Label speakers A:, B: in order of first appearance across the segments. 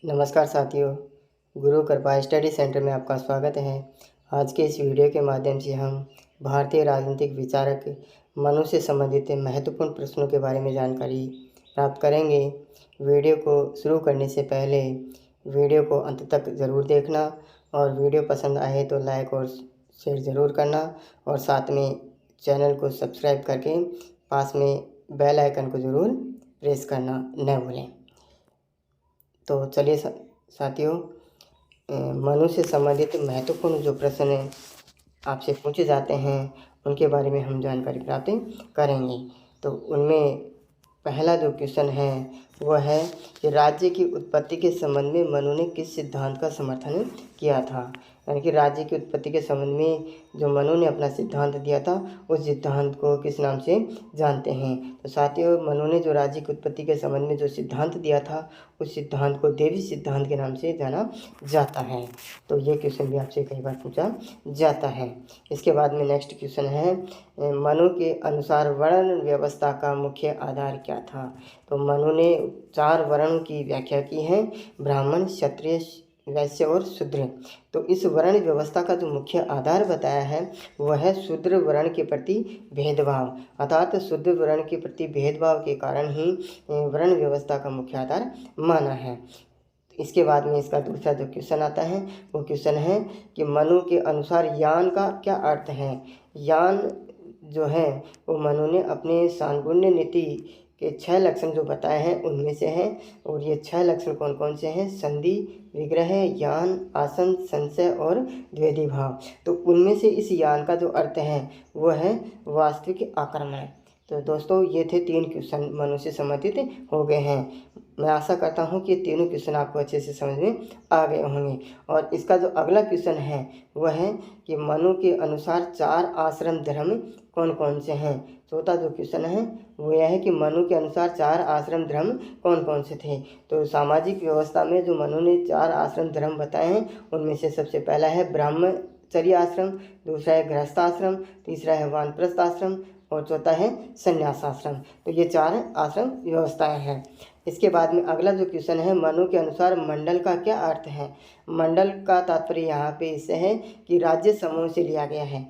A: नमस्कार साथियों, गुरु कृपा स्टडी सेंटर में आपका स्वागत है। आज के इस वीडियो के माध्यम से हम भारतीय राजनीतिक विचारक मनु से संबंधित महत्वपूर्ण प्रश्नों के बारे में जानकारी प्राप्त करेंगे। वीडियो को शुरू करने से पहले वीडियो को अंत तक ज़रूर देखना और वीडियो पसंद आए तो लाइक और शेयर ज़रूर करना और साथ में चैनल को सब्सक्राइब करके पास में बेल आइकन को ज़रूर प्रेस करना न भूलें। तो चलिए साथियों, मनु से संबंधित महत्वपूर्ण जो प्रश्न आपसे पूछे जाते हैं उनके बारे में हम जानकारी प्राप्त करेंगे। तो उनमें पहला जो क्वेश्चन है वह है कि राज्य की उत्पत्ति के संबंध में मनु ने किस सिद्धांत का समर्थन किया था। यानी कि राज्य की उत्पत्ति के संबंध में जो मनु ने अपना सिद्धांत दिया था उस सिद्धांत को किस नाम से जानते हैं। तो साथियों, मनु ने जो राज्य की उत्पत्ति के संबंध में जो सिद्धांत दिया था उस सिद्धांत को देवी सिद्धांत के नाम से जाना जाता है। तो ये क्वेश्चन भी आपसे कई बार पूछा जाता है। इसके बाद में नेक्स्ट क्वेश्चन है, मनु के अनुसार वर्ण व्यवस्था का मुख्य आधार क्या था। तो मनु ने 4 वर्णों की व्याख्या की है, ब्राह्मण, क्षत्रिय, वैश्य और शूद्र। तो इस वर्ण व्यवस्था का जो मुख्य आधार बताया है वह है शूद्र वर्ण के प्रति भेदभाव, अर्थात शूद्र वर्ण के प्रति भेदभाव के कारण ही वर्ण व्यवस्था का मुख्य आधार माना है। इसके बाद में इसका दूसरा जो क्वेश्चन आता है वो क्वेश्चन है कि मनु के अनुसार यान का क्या अर्थ है। यान जो है वो मनु ने अपने सांगुण्य नीति के 6 लक्षण जो बताए हैं उनमें से हैं। और ये 6 लक्षण कौन कौन से हैं? संधि, विग्रह, यान, आसन, संशय और द्वैधी भाव। तो उनमें से इस यान का जो अर्थ है वो है वास्तविक आक्रमण। तो दोस्तों, ये थे 3 क्वेश्चन मनु से संबंधित हो गए हैं। मैं आशा करता हूँ कि तीनों क्वेश्चन आपको अच्छे से समझ में आ गए होंगे। और इसका जो अगला क्वेश्चन है वह है कि मनु के अनुसार 4 आश्रम धर्म कौन कौन से हैं। चौथा जो क्वेश्चन है वो यह है कि मनु के अनुसार 4 आश्रम धर्म कौन कौन से थे। तो सामाजिक व्यवस्था में जो मनु ने 4 आश्रम धर्म बताए हैं उनमें से सबसे पहला है ब्रह्मचर्य आश्रम, दूसरा है गृहस्थ आश्रम, तीसरा है वानप्रस्थ आश्रम और चौथा है संन्यास आश्रम। तो ये 4 आश्रम व्यवस्थाएं हैं। इसके बाद में अगला जो क्वेश्चन है, मनु के अनुसार मंडल का क्या अर्थ है। मंडल का तात्पर्य यहाँ पे इससे है कि राज्य समूह से लिया गया है।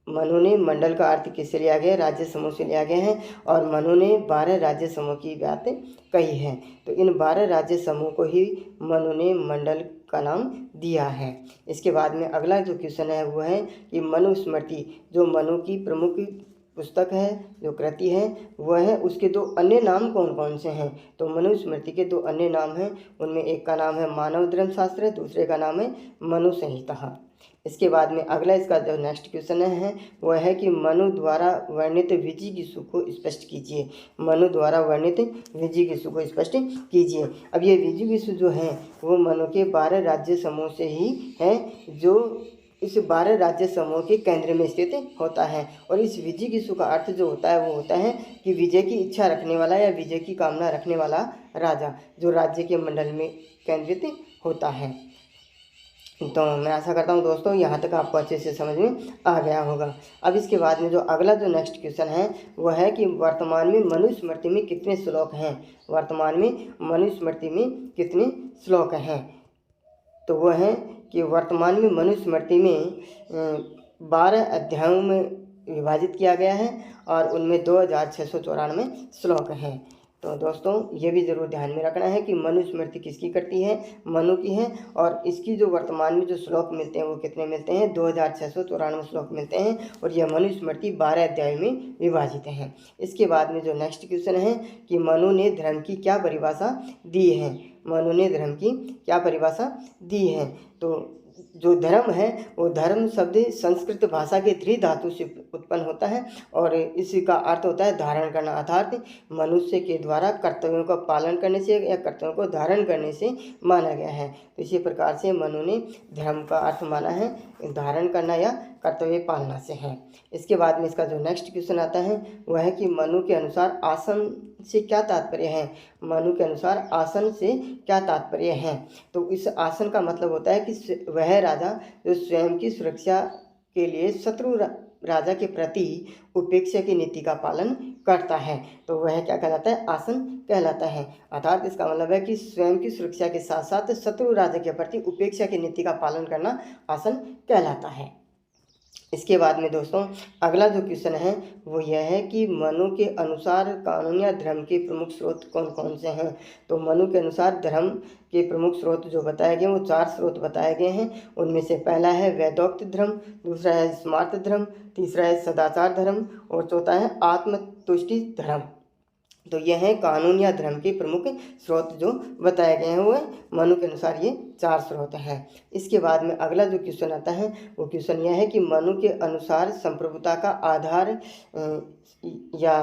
A: मनु ने मंडल का अर्थ किससे लिया गया? राज्य समूह से लिया गया है। और मनु ने 12 राज्य समूह की बात कही है। तो इन 12 राज्य समूह को ही मनु ने मंडल का नाम दिया है। इसके बाद में अगला जो क्वेश्चन है वो है कि मनु स्मृति जो मनु की प्रमुख पुस्तक है, जो कृति है वह है, उसके 2 अन्य नाम कौन कौन से हैं। तो मनु स्मृति के 2 अन्य नाम हैं, उनमें एक का नाम है मानव धर्मशास्त्र, दूसरे का नाम है मनु संहिता। इसके बाद में अगला इसका जो नेक्स्ट क्वेश्चन है वह है कि मनु द्वारा वर्णित विजिगीषु को स्पष्ट कीजिए। मनु द्वारा वर्णित विजिगीषु को स्पष्ट कीजिए। अब ये विजिगीषु जो है वो मनु के 12 राज्य समूह से ही है, जो इस 12 राज्य समूह के केंद्र में स्थित होता है। और इस विजिगीषु का अर्थ जो होता है वो होता है कि विजय की इच्छा रखने वाला या विजय की कामना रखने वाला राजा, जो राज्य के मंडल में केंद्रित होता है। तो मैं आशा करता हूँ दोस्तों यहाँ तक आपको अच्छे से समझ में आ गया होगा। अब इसके बाद में जो अगला जो नेक्स्ट क्वेश्चन है वह है कि वर्तमान में मनुस्मृति में कितने श्लोक हैं। वर्तमान में मनुस्मृति में कितने श्लोक हैं। तो वह है कि वर्तमान में मनुस्मृति में 12 अध्यायों में विभाजित किया गया है और उनमें 2694 श्लोक हैं। तो दोस्तों ये भी ज़रूर ध्यान में रखना है कि मनुस्मृति किसकी कृति है? मनु की है। और इसकी जो वर्तमान में जो श्लोक मिलते हैं वो कितने मिलते हैं? 2694 श्लोक मिलते हैं। और यह मनुस्मृति 12 अध्याय में विभाजित है। इसके बाद में जो नेक्स्ट क्वेश्चन है कि मनु ने धर्म की क्या परिभाषा दी है। मनु ने धर्म की क्या परिभाषा दी है। तो जो धर्म है वो धर्म शब्द संस्कृत भाषा के धृ धातु से उत्पन्न होता है और इसका अर्थ होता है धारण करना, अर्थात मनुष्य के द्वारा कर्तव्यों का पालन करने से या कर्तव्यों को धारण करने से माना गया है। तो इसी प्रकार से मनु ने धर्म का अर्थ माना है धारण करना या कर्तव्य पालना से है। इसके बाद में इसका जो नेक्स्ट क्वेश्चन आता है वह है कि मनु के अनुसार आसन से क्या तात्पर्य है। मनु के अनुसार आसन से क्या तात्पर्य है। तो इस आसन का मतलब होता है कि वह राजा जो स्वयं की सुरक्षा के लिए शत्रु राजा के प्रति उपेक्षा की नीति का पालन करता है तो वह क्या कहलाता है, आसन कहलाता है। अर्थात इसका मतलब है कि स्वयं की सुरक्षा के साथ साथ शत्रु राज्य के प्रति उपेक्षा की नीति का पालन करना आसन कहलाता है। इसके बाद में दोस्तों अगला जो क्वेश्चन है वो यह है कि मनु के अनुसार कानून या धर्म के प्रमुख स्रोत कौन कौन से हैं। तो मनु के अनुसार धर्म के प्रमुख स्रोत जो बताए गए वो 4 स्रोत बताए गए हैं। उनमें से पहला है वेदोक्त धर्म, दूसरा है स्मार्त धर्म, तीसरा है सदाचार धर्म और चौथा है आत्मतुष्टि धर्म। तो ये हैं कानून या धर्म के प्रमुख स्रोत जो बताए गए हैं, वो मनु के अनुसार ये 4 स्रोत हैं। इसके बाद में अगला जो क्वेश्चन आता है वो क्वेश्चन यह है कि मनु के अनुसार संप्रभुता का आधार या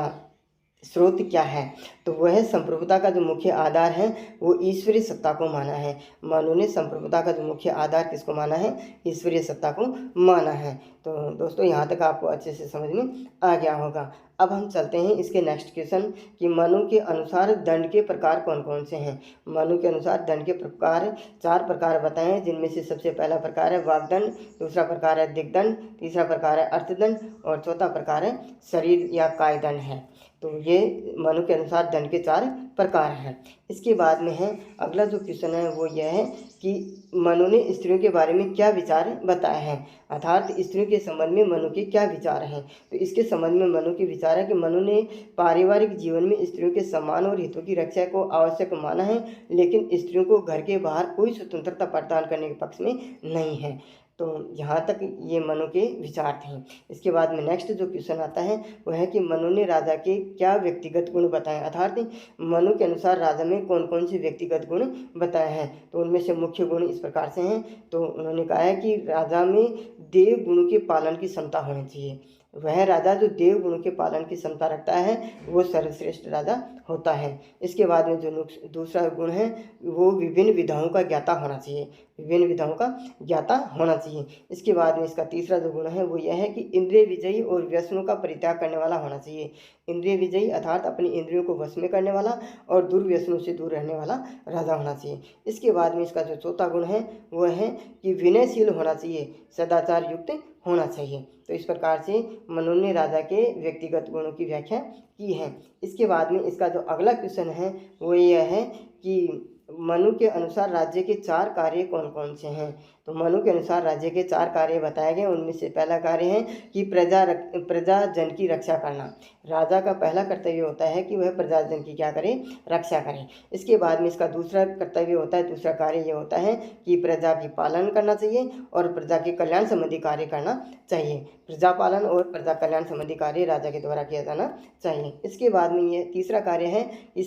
A: स्रोत क्या है। तो वह संप्रभुता का जो मुख्य आधार है वो ईश्वरीय सत्ता को माना है। मनु ने संप्रभुता का जो मुख्य आधार किसको माना है, ईश्वरीय सत्ता को माना है। तो दोस्तों यहाँ तक आपको अच्छे से समझ में आ गया होगा। अब हम चलते हैं इसके नेक्स्ट क्वेश्चन कि मनु के अनुसार दंड के प्रकार कौन कौन से हैं। मनु के अनुसार दंड के प्रकार 4 प्रकार बताए हैं, जिनमें से सबसे पहला प्रकार है वाग्दंड, दूसरा प्रकार है दिग्दंड, तीसरा प्रकार है अर्थदंड और चौथा प्रकार है शरीर या कायदंड है। तो ये मनु के अनुसार दंड के 4 प्रकार हैं। इसके बाद में है अगला जो क्वेश्चन है वो यह है कि मनु ने स्त्रियों के बारे में क्या विचार बताए हैं। अर्थात स्त्रियों के संबंध में मनु के क्या विचार हैं। तो इसके संबंध में मनु के विचार है कि मनु ने पारिवारिक जीवन में स्त्रियों के सम्मान और हितों की रक्षा को आवश्यक माना है, लेकिन स्त्रियों को घर के बाहर कोई स्वतंत्रता प्रदान करने के पक्ष में नहीं है। तो यहाँ तक ये मनु के विचार थे। इसके बाद में नेक्स्ट जो क्वेश्चन आता है वह है कि मनु ने राजा के क्या व्यक्तिगत गुण बताए। अर्थात मनु के अनुसार राजा में कौन कौन से व्यक्तिगत गुण बताए हैं। तो उनमें से मुख्य गुण इस प्रकार से हैं। तो उन्होंने कहा है कि राजा में देव गुणों के पालन की क्षमता होनी चाहिए। वह राजा जो देव गुणों के पालन की क्षमता रखता है वो सर्वश्रेष्ठ राजा होता है। इसके बाद में जो दूसरा गुण है वो विभिन्न विधाओं का ज्ञाता होना चाहिए, विभिन्न विधाओं का ज्ञाता होना चाहिए। इसके बाद में इसका तीसरा जो गुण है वो यह है कि इंद्रिय विजयी और व्यसनों का परित्याग करने वाला होना चाहिए। इंद्रिय विजयी अर्थात अपनी इंद्रियों को वश में करने वाला और दुर्व्यसनों से दूर रहने वाला राजा होना चाहिए। इसके बाद में इसका जो चौथा गुण है वह है कि विनयशील होना चाहिए, सदाचार युक्त होना चाहिए। तो इस प्रकार से मनु ने राजा के व्यक्तिगत गुणों की व्याख्या की है। इसके बाद में इसका जो अगला क्वेश्चन है वो यह है कि मनु के अनुसार राज्य के 4 कार्य कौन कौन से हैं। तो मनु के अनुसार राज्य के 4 कार्य बताए गए। उनमें से पहला कार्य है कि प्रजाजन की रक्षा करना। राजा का पहला कर्तव्य होता है कि वह प्रजाजन की क्या करे, रक्षा करे। इसके बाद में इसका दूसरा कर्तव्य होता है, दूसरा कार्य ये होता है कि प्रजा की पालन करना चाहिए और प्रजा के कल्याण संबंधी कार्य करना चाहिए। प्रजा पालन और प्रजा कल्याण संबंधी कार्य राजा के द्वारा किया जाना चाहिए। इसके बाद में ये तीसरा कार्य है कि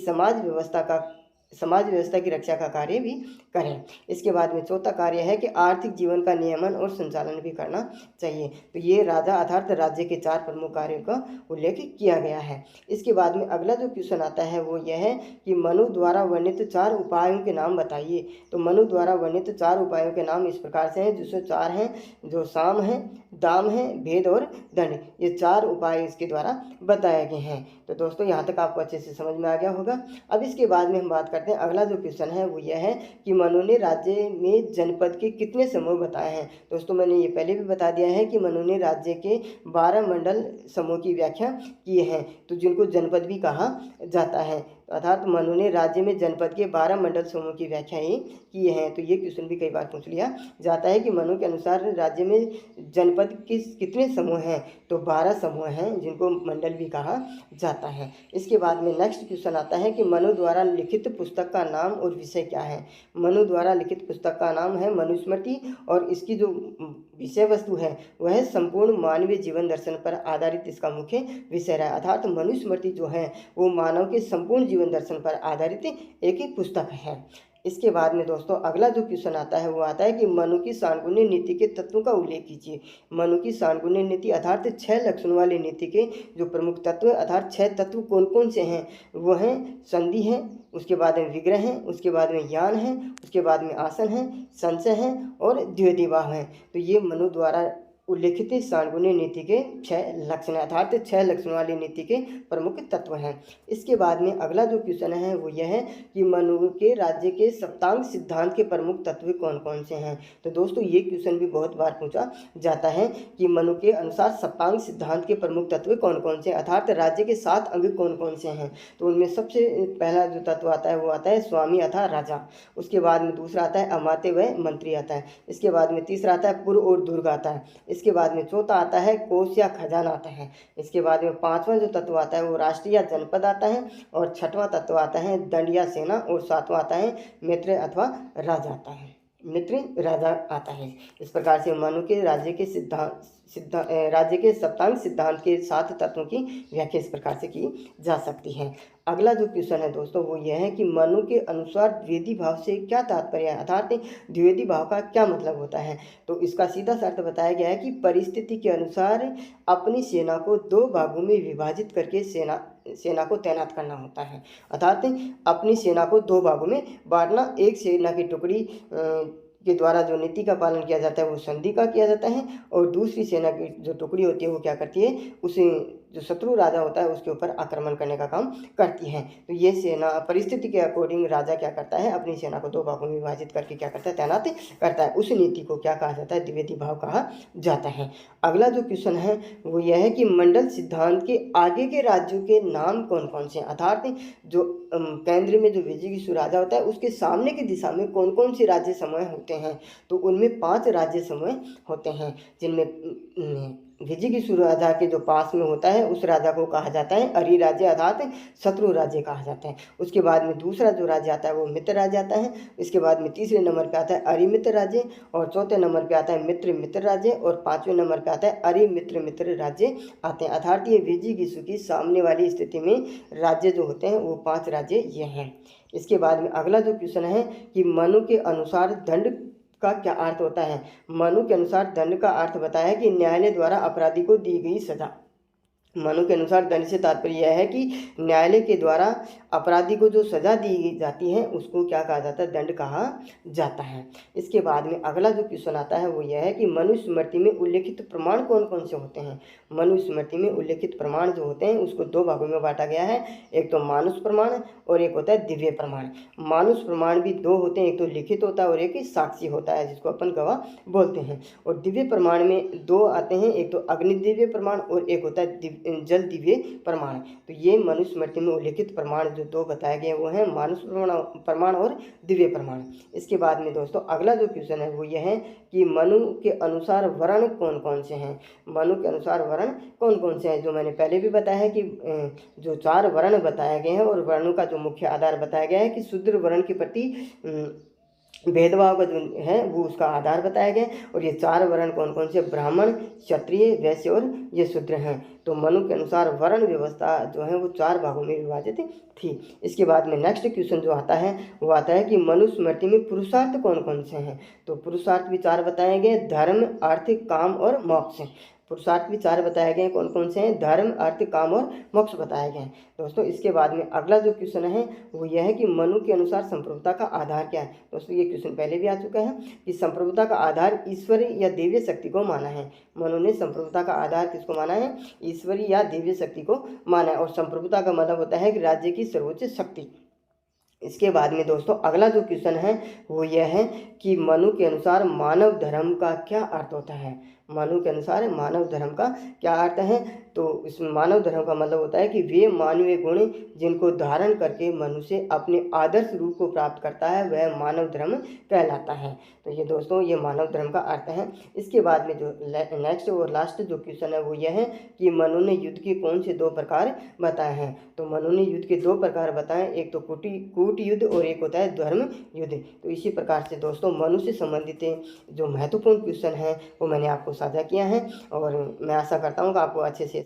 A: समाज व्यवस्था की रक्षा का कार्य भी करें। इसके बाद में चौथा कार्य है कि आर्थिक जीवन का नियमन और संचालन भी करना चाहिए। तो ये राजा अर्थात राज्य के 4 प्रमुख कार्यों का उल्लेख किया गया है। इसके बाद में अगला जो क्वेश्चन आता है वो यह है कि मनु द्वारा वर्णित 4 उपायों के नाम बताइए। तो मनु द्वारा वर्णित 4 उपायों के नाम इस प्रकार से हैं, जिसमें 4 हैं, जो साम है, दाम है, भेद और दंड। ये 4 उपाय इसके द्वारा बताए गए हैं। तो दोस्तों यहाँ तक आपको अच्छे से समझ में आ गया होगा। अब इसके बाद में हम बात करते हैं अगला जो क्वेश्चन है वो यह है कि मनु ने राज्य में जनपद के कितने समूह बताए हैं। दोस्तों मैंने ये पहले भी बता दिया है कि मनु ने राज्य के 12 मंडल समूह की व्याख्या किए हैं, तो जिनको जनपद भी कहा जाता है। अर्थात मनु ने राज्य में जनपद के 12 मंडल समूह की व्याख्या ही किए हैं। तो ये क्वेश्चन भी कई बार पूछ लिया जाता है कि मनु के अनुसार राज्य में जनपद के कितने समूह हैं। तो 12 समूह हैं जिनको मंडल भी कहा जाता है। इसके बाद में नेक्स्ट क्वेश्चन आता है कि मनु द्वारा लिखित पुस्तक का नाम और विषय क्या है। मनु द्वारा लिखित पुस्तक का नाम है मनुस्मृति और इसकी जो विषय वस्तु है वह संपूर्ण मानवीय जीवन दर्शन पर आधारित इसका मुख्य विषय है। अर्थात मनुस्मृति जो है वो मानव के संपूर्ण जीवन दर्शन पर आधारित एक ही पुस्तक है। इसके बाद में दोस्तों अगला जो क्वेश्चन आता है वो आता है कि मनु की सांगुण्य नीति के तत्वों का उल्लेख कीजिए। मनु की सांगुण्य नीति अर्थात 6 लक्षणों वाली नीति के जो प्रमुख तत्व अर्थात 6 तत्व कौन कौन से हैं। वो हैं संधि है, उसके बाद में विग्रह है, उसके बाद में ज्ञान है, उसके बाद में आसन है, संशय है और द्वैधिवाह है। तो ये मनु द्वारा उल्लिखित षाण्गुणी नीति के 6 लक्षण हैं, अर्थात 6 लक्षण वाली नीति के प्रमुख तत्व हैं। इसके बाद में अगला जो क्वेश्चन है वो यह है कि मनु के राज्य के सप्तांग सिद्धांत के प्रमुख तत्व कौन कौन से हैं। तो दोस्तों ये क्वेश्चन भी बहुत बार पूछा जाता है कि मनु के अनुसार सप्तांग सिद्धांत के प्रमुख तत्व कौन कौन से, अर्थात राज्य के 7 अंग कौन कौन से हैं। तो उनमें सबसे पहला जो तत्व आता है वो आता है स्वामी अर्थात राजा। उसके बाद में दूसरा आता है अमात्य व मंत्री आता है। इसके बाद में तीसरा आता है पुर और दुर्ग आता है। इसके बाद में चौथा आता है कोष या खजाना आता है। इसके बाद में पांचवा जो तत्व आता है वो राष्ट्र या जनपद आता है। और छठवां तत्व आता है दंड या सेना। और सातवां आता है मित्र अथवा राजा आता है, मित्र राजा आता है। इस प्रकार से मनु के राज्य के सप्तांग सिद्धांत के 7 तत्वों की व्याख्या इस प्रकार से की जा सकती है। अगला जो क्वेश्चन है दोस्तों वो यह है कि मनु के अनुसार द्विवेदी भाव से क्या तात्पर्य है, अर्थात द्विवेदी भाव का क्या मतलब होता है। तो इसका सीधा सा अर्थ बताया गया है कि परिस्थिति के अनुसार अपनी सेना को 2 भागों में विभाजित करके सेना को तैनात करना होता है, अर्थात अपनी सेना को 2 भागों में बांटना। एक सेना की टुकड़ी के द्वारा जो नीति का पालन किया जाता है वो संधि का किया जाता है, और दूसरी सेना की जो टुकड़ी होती है वो क्या करती है, उसे जो शत्रु राजा होता है उसके ऊपर आक्रमण करने का काम करती है। तो ये सेना परिस्थिति के अकॉर्डिंग राजा क्या करता है, अपनी सेना को 2 भागों में विभाजित करके क्या करता है, तैनात करता है। उस नीति को क्या कहा जाता है, द्विवेदी भाव कहा जाता है। अगला जो क्वेश्चन है वो यह है कि मंडल सिद्धांत के आगे के राज्यों के नाम कौन कौन से हैं, अर्थात जो केंद्र में जो विजयी राजा होता है उसके सामने की दिशा में कौन कौन से राज्य समूह होते हैं। तो उनमें 5 राज्य समूह होते हैं, जिनमें विजयी राजा के जो पास में होता है उस राजा को कहा जाता है अरि राज्य, अर्थात शत्रु राज्य कहा जाता है। उसके बाद में दूसरा जो राज्य आता है वो मित्र राज्य आता है। इसके बाद में तीसरे नंबर पे आता है अरिमित्र राज्य, और चौथे नंबर पे आता है मित्र राज्य, और 5वें नंबर पे आता है अरिमित्र राज्य आते हैं। अर्थात ये विजयी की सामने वाली स्थिति में राज्य जो होते हैं वो 5 राज्य ये हैं। इसके बाद में अगला जो क्वेश्चन है कि मनु के अनुसार दंड का क्या अर्थ होता है। मनु के अनुसार दंड का अर्थ बताया है कि न्यायालय द्वारा अपराधी को दी गई सजा। मनु के अनुसार दंड से तात्पर्य यह है कि न्यायालय के द्वारा अपराधी को जो सजा दी जाती है उसको क्या कहा जाता है, दंड कहा जाता है। इसके बाद में अगला जो क्वेश्चन आता है वो यह है कि मनु स्मृति में उल्लेखित प्रमाण कौन कौन से होते हैं। मनु स्मृति में उल्लेखित प्रमाण जो होते हैं उसको 2 भागों में बांटा गया है, एक तो मानुष प्रमाण और एक होता है दिव्य प्रमाण। मानुष प्रमाण भी 2 होते हैं, एक तो लिखित होता है और एक साक्षी होता है जिसको अपन गवाह बोलते हैं। और दिव्य प्रमाण में 2 आते हैं, एक तो अग्नि दिव्य प्रमाण और एक होता है जल दिव्य प्रमाण। तो ये मनुस्मृति में उल्लेखित प्रमाण जो 2 बताए गए वो हैं मानुष प्रमाण और दिव्य प्रमाण। इसके बाद में दोस्तों अगला जो क्वेश्चन है वो यह है कि मनु के अनुसार वर्ण कौन कौन से हैं। मनु के अनुसार वर्ण कौन कौन से हैं, जो मैंने पहले भी बताया है कि जो 4 वर्ण बताए गए हैं, और वर्णों का जो मुख्य आधार बताया गया है कि शूद्र वर्ण के प्रति भेदभाव का जो है वो उसका आधार बताया गया। और ये 4 वर्ण कौन कौन से, ब्राह्मण, क्षत्रिय, वैश्य और ये शूद्र हैं। तो मनु के अनुसार वर्ण व्यवस्था जो है वो 4 भागों में विभाजित थी। इसके बाद में नेक्स्ट क्वेश्चन जो आता है वो आता है कि मनु स्मृति में पुरुषार्थ कौन कौन से हैं। तो पुरुषार्थ भी 4 बताए गए, धर्म, अर्थ, काम और मोक्ष। पुरुषार्थ भी 4 बताए गए हैं, कौन कौन से हैं, धर्म, अर्थ, काम और मोक्ष बताए गए हैं दोस्तों। इसके बाद में अगला जो क्वेश्चन है वो यह है कि मनु के अनुसार संप्रभुता का आधार क्या है। दोस्तों ये क्वेश्चन पहले भी आ चुका है कि संप्रभुता का आधार ईश्वरी या दिव्य शक्ति को माना है। मनु ने संप्रभुता का आधार किसको माना है, ईश्वरी या दिव्य शक्ति को माना है। और संप्रभुता का मतलब होता है कि राज्य की सर्वोच्च शक्ति। इसके बाद में दोस्तों अगला जो क्वेश्चन है वो यह है कि मनु के अनुसार मानव धर्म का क्या अर्थ होता है। मनु के अनुसार मानव धर्म का क्या अर्थ है, तो इसमें मानव धर्म का मतलब होता है कि वे मानवीय गुण जिनको धारण करके मनुष्य अपने आदर्श रूप को प्राप्त करता है वह मानव धर्म कहलाता है। तो ये दोस्तों ये मानव धर्म का अर्थ है। इसके बाद में जो नेक्स्ट और लास्ट जो क्वेश्चन है वो यह है कि मनु ने युद्ध के कौन से 2 प्रकार बताए हैं। तो मनु ने युद्ध के 2 प्रकार बताए, एक तो कूट युद्ध और एक होता है धर्म युद्ध। तो इसी प्रकार से दोस्तों मनु से संबंधित जो महत्वपूर्ण क्वेश्चन है वो मैंने आपको साझा किया है, और मैं आशा करता हूँ कि आपको अच्छे से